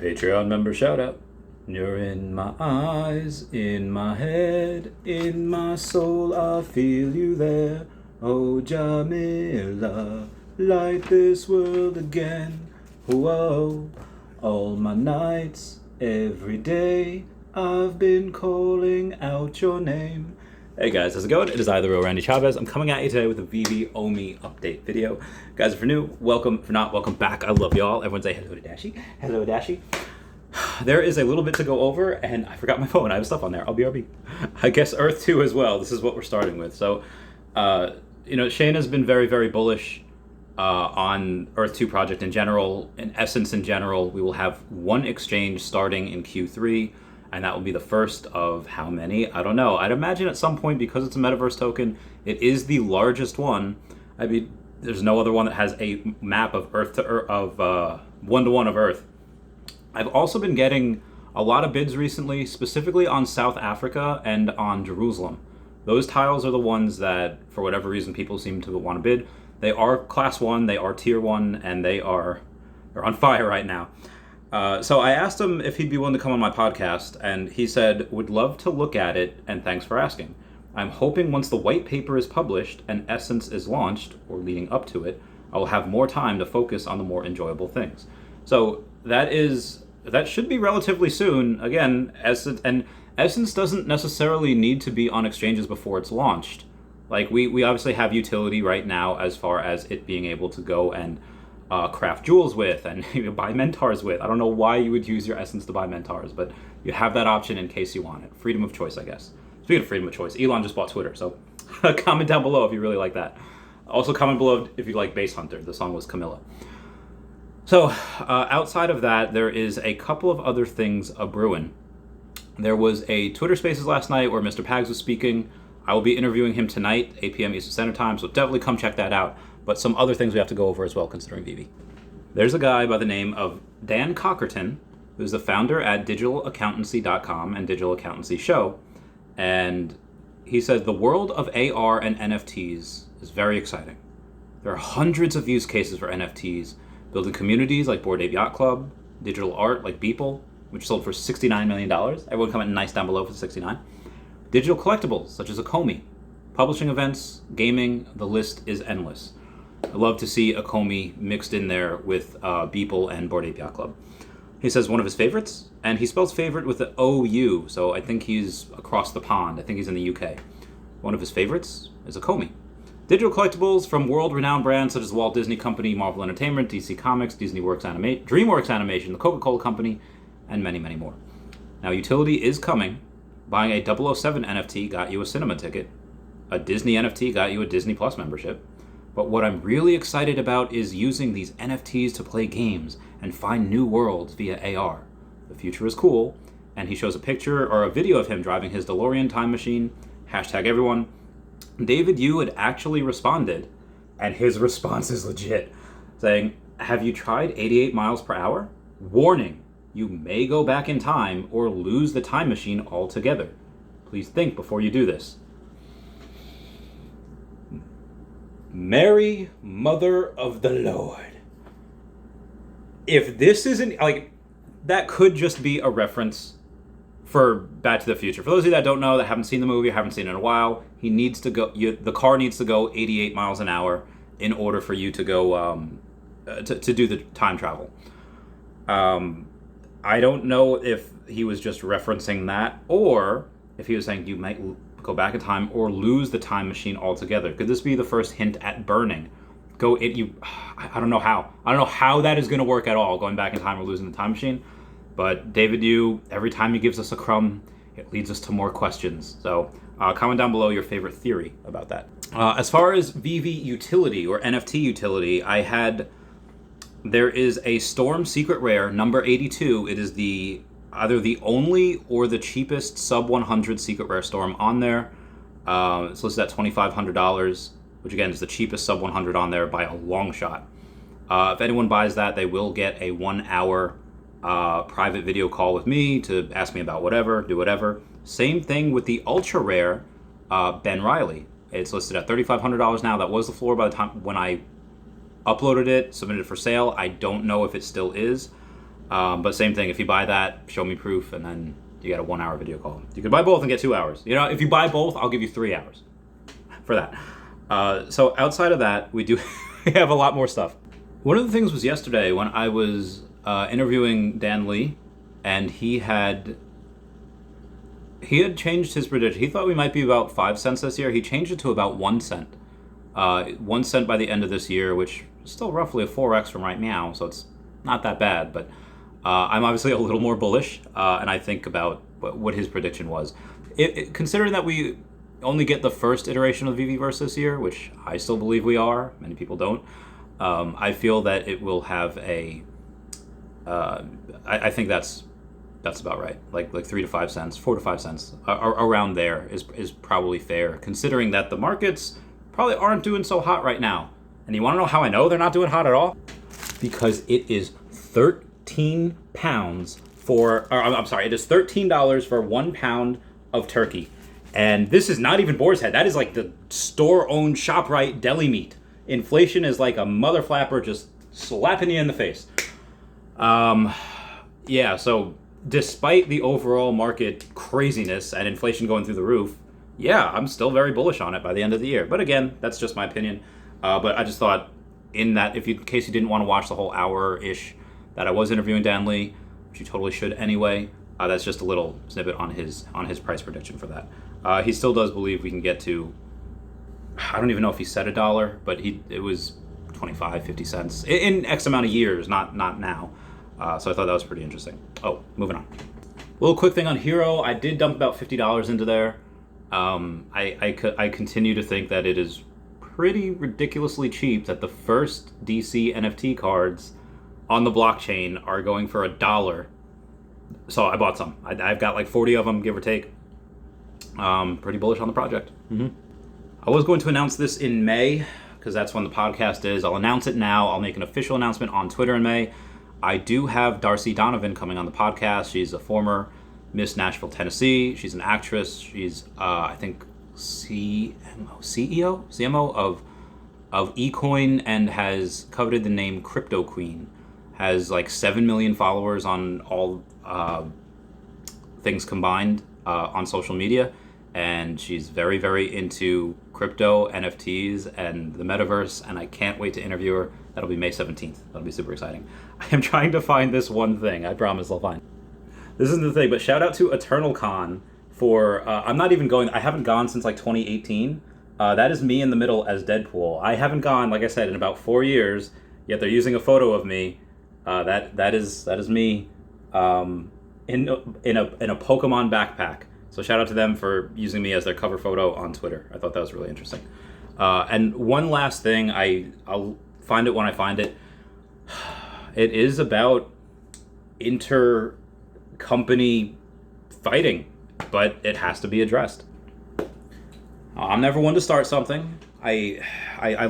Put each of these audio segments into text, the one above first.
Patreon member shout out. You're in my eyes, in my head, in my soul, I feel you there. Oh, Jamila, light this world again. Whoa, all my nights, every day, I've been calling out your name. Hey guys, how's it going? It is I, the real Randy Chavez. I'm coming at you today with a Veve Omi update video. Guys, if you're new, welcome. If you're not, welcome back. I love y'all. Everyone say hello to Dashi. Hello, Dashi. There is a little bit to go over, and I forgot my phone. I have stuff on there. I'll BRB. I guess Earth 2 as well. This is what we're starting with. So, Shane has been very, very bullish on Earth 2 project in general. In essence, in general, we will have one exchange starting in Q3. And that will be the first of how many? I don't know. I'd imagine at some point, because it's a metaverse token, it is the largest one. I mean, there's no other one that has a map of Earth to Earth, of one-to-one of Earth. I've also been getting a lot of bids recently, specifically on South Africa and on Jerusalem. Those tiles are the ones that, for whatever reason, people seem to want to bid. They are class 1, they are tier 1, and they're on fire right now. So I asked him if he'd be willing to come on my podcast, and he said, would love to look at it, and thanks for asking. I'm hoping once the white paper is published and Essence is launched, or leading up to it, I will have more time to focus on the more enjoyable things. So that should be relatively soon. Again, Essence doesn't necessarily need to be on exchanges before it's launched. Like, we obviously have utility right now as far as it being able to go and craft jewels with and buy mentars with. I don't know why you would use your Essence to buy mentars, but you have that option in case you want it. Freedom of choice, I guess. Speaking of freedom of choice, Elon just bought Twitter, so comment down below if you really like that. Also comment below if you like Base Hunter. The song was Camilla. So outside of that, there is a couple of other things a-brewing. There was a Twitter Spaces last night where Mr. Pags was speaking. I will be interviewing him tonight, 8 p.m. Eastern Standard Time, so definitely come check that out. But some other things we have to go over as well, considering Veve. There's a guy by the name of Dan Cockerton, who's the founder at digitalaccountancy.com and Digital Accountancy Show. And he says the world of AR and NFTs is very exciting. There are hundreds of use cases for NFTs, building communities like Bored Ape Yacht Club, digital art like Beeple, which sold for $69 million. Everyone comment nice down below for 69. Digital collectibles, such as a Comey. Publishing events, gaming, the list is endless. I love to see a Comey mixed in there with Beeple and Bored Ape Yacht Club. He says one of his favorites, and he spells favorite with the O-U, so I think he's across the pond. I think he's in the UK. One of his favorites is a Comey. Digital collectibles from world-renowned brands such as Walt Disney Company, Marvel Entertainment, DC Comics, DreamWorks Animation, the Coca-Cola Company, and many, many more. Now, utility is coming. Buying a 007 NFT got you a cinema ticket. A Disney NFT got you a Disney Plus membership. But what I'm really excited about is using these NFTs to play games and find new worlds via AR. The future is cool, and he shows a picture or a video of him driving his DeLorean time machine. Hashtag everyone. David Yu had actually responded, and his response is legit, saying, have you tried 88 miles per hour? Warning, you may go back in time or lose the time machine altogether. Please think before you do this. Mary, Mother of the Lord. If this isn't, like, that could just be a reference for Back to the Future. For those of you that don't know, that haven't seen the movie, or haven't seen it in a while, he needs to go, the car needs to go 88 miles an hour in order for you to go, to do the time travel. I don't know if he was just referencing that, or if he was saying you might go back in time or lose the time machine altogether. Could this be the first hint at burning? I don't know how. I don't know how that is going to work at all, going back in time or losing the time machine. But David Yu, every time he gives us a crumb, it leads us to more questions. So comment down below your favorite theory about that. As far as Veve utility or NFT utility, there is a Storm Secret Rare, number 82. It is either the only or the cheapest sub 100 Secret Rare Storm on there. It's listed at $2,500, which again is the cheapest sub 100 on there by a long shot. If anyone buys that, they will get a 1 hour private video call with me to ask me about whatever, do whatever. Same thing with the ultra rare Ben Riley. It's listed at $3,500 now. That was the floor by the time when I uploaded it, submitted it for sale. I don't know if it still is. But same thing, if you buy that, show me proof, and then you get a 1 hour video call. You could buy both and get 2 hours. You know, if you buy both, I'll give you 3 hours for that. So outside of that, we do we have a lot more stuff. One of the things was yesterday when I was interviewing Dan Lee, and he had changed his prediction. He thought we might be about 5 cents this year. He changed it to about 1 cent. 1 cent by the end of this year, which is still roughly a 4x from right now, so it's not that bad. But I'm obviously a little more bullish, and I think about what his prediction was. Considering that we only get the first iteration of VeVeVerse this year, which I still believe we are, many people don't, I feel that it will have a... I think that's about right. Like 3 to 5 cents, 4 to 5 cents, around there is probably fair, considering that the markets probably aren't doing so hot right now. And you want to know how I know they're not doing hot at all? Because it is 13 pounds it is $13 for 1 pound of turkey. And this is not even boar's head. That is like the store-owned ShopRite deli meat. Inflation is like a mother flapper just slapping you in the face. Yeah, so despite the overall market craziness and inflation going through the roof, yeah, I'm still very bullish on it by the end of the year. But again, that's just my opinion. But I just thought in case you didn't want to watch the whole hour-ish that I was interviewing Dan Lee, which you totally should anyway, that's just a little snippet on his price prediction for that. He still does believe we can get to, I don't even know if he said $1, but it was 25, 50 cents in X amount of years, not now. So I thought that was pretty interesting. Oh, moving on. A little quick thing on Hero. I did dump about $50 into there. I continue to think that it is pretty ridiculously cheap that the first DC NFT cards on the blockchain are going for $1. So I bought some. I've got like 40 of them, give or take. Pretty bullish on the project. Mm-hmm. I was going to announce this in May, because that's when the podcast is. I'll announce it now. I'll make an official announcement on Twitter in May. I do have Darcy Donovan coming on the podcast. She's a former Miss Nashville, Tennessee. She's an actress. She's, I think, CMO of eCoin, and has coveted the name Crypto Queen. Has like 7 million followers on all things combined on social media. And she's very, very into crypto, NFTs, and the metaverse, and I can't wait to interview her. That'll be May 17th. That'll be super exciting. I am trying to find this one thing. I promise I'll find. This isn't the thing, but shout out to EternalCon for, I haven't gone since like 2018. That is me in the middle as Deadpool. I haven't gone, like I said, in about 4 years, yet they're using a photo of me. That is me in a Pokemon backpack. So shout out to them for using me as their cover photo on Twitter. I thought that was really interesting. And one last thing, I'll find it when I find it. It is about inter-company fighting, but it has to be addressed. I'm never one to start something. I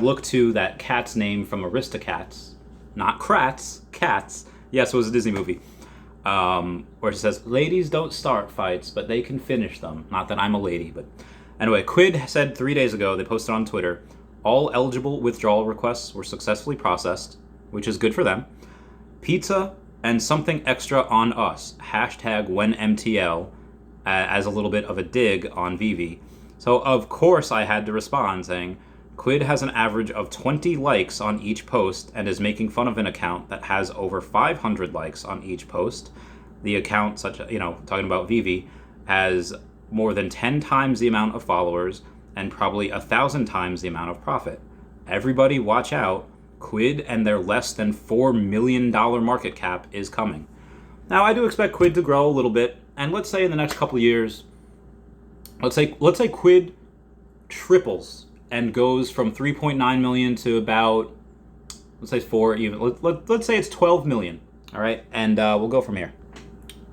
look to that cat's name from Aristocats, not Kratz, Cats. Yes, it was a Disney movie. Where it says, ladies don't start fights, but they can finish them. Not that I'm a lady, but anyway, Quidd said 3 days ago, they posted on Twitter, all eligible withdrawal requests were successfully processed, which is good for them. Pizza and something extra on us, hashtag WhenMTL, as a little bit of a dig on Vivi. So of course I had to respond saying, Quidd has an average of 20 likes on each post and is making fun of an account that has over 500 likes on each post. The account, talking about Vivi, has more than 10 times the amount of followers and probably 1,000 times the amount of profit. Everybody watch out. Quidd and their less than $4 million market cap is coming. Now, I do expect Quidd to grow a little bit, and let's say in the next couple of years, let's say Quidd triples and goes from 3.9 million to about, let's say 4 even. Let's say it's 12 million, all right? And we'll go from here.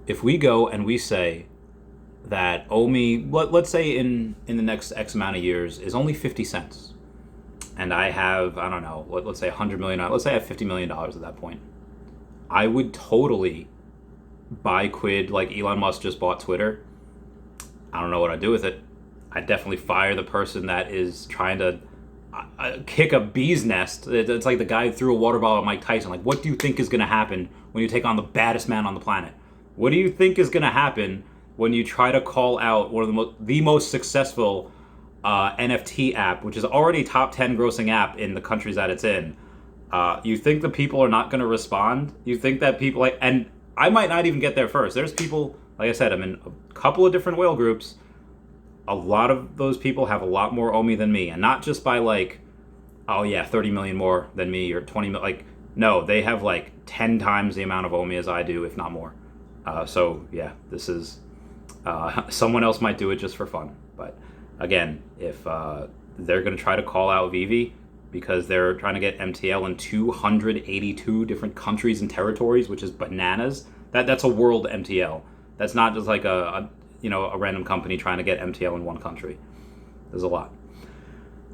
If we go and we say that let's say in the next X amount of years is only 50 cents, and I have, I don't know, let's say 100 million, let's say I have $50 million at that point, I would totally buy Quidd like Elon Musk just bought Twitter. I don't know what I'd do with it. I'd definitely fire the person that is trying to kick a bee's nest. It's like the guy who threw a water bottle at Mike Tyson. Like, what do you think is going to happen when you take on the baddest man on the planet? What do you think is going to happen when you try to call out one of the most successful NFT app, which is already top 10 grossing app in the countries that it's in? You think the people are not going to respond? You think that people and I might not even get there first. There's people, like I said, I'm in a couple of different whale groups. A lot of those people have a lot more OMI than me, and not just by like, oh yeah, 30 million more than me or 20 million. Like, no, they have like 10 times the amount of OMI as I do, if not more. So yeah, this is someone else might do it just for fun. But again, if they're going to try to call out Veve because they're trying to get MTL in 282 different countries and territories, which is bananas. That's a world MTL. That's not just like a random company trying to get MTL in one country. There's a lot.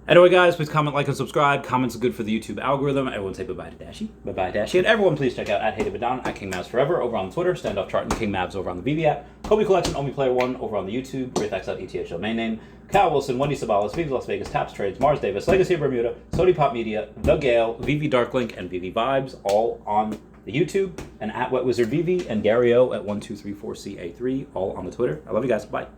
Anyway, guys, please comment, like, and subscribe. Comments are good for the YouTube algorithm. Everyone say bye-bye to Dashy. Bye-bye, Dashy. And everyone, please check out @HateItButDown, @KingMavsForever over on Twitter, Standoff Chart and King Mavs over on the Veve app, Kobe Collection, Omi Player 1 over on the YouTube, GreatX.ETH domain name, Cal Willson, Wendy Stibalis, Veve Las Vegas, Taps Trades, Mars Davis, Legacy of Bermuda, Sody Pop Media, The Gale, Veve Darklink, and Veve Vibes, all on the YouTube, and @WetWizardVeve and Gary O @1234CA3, all on the Twitter. I love you guys. Bye.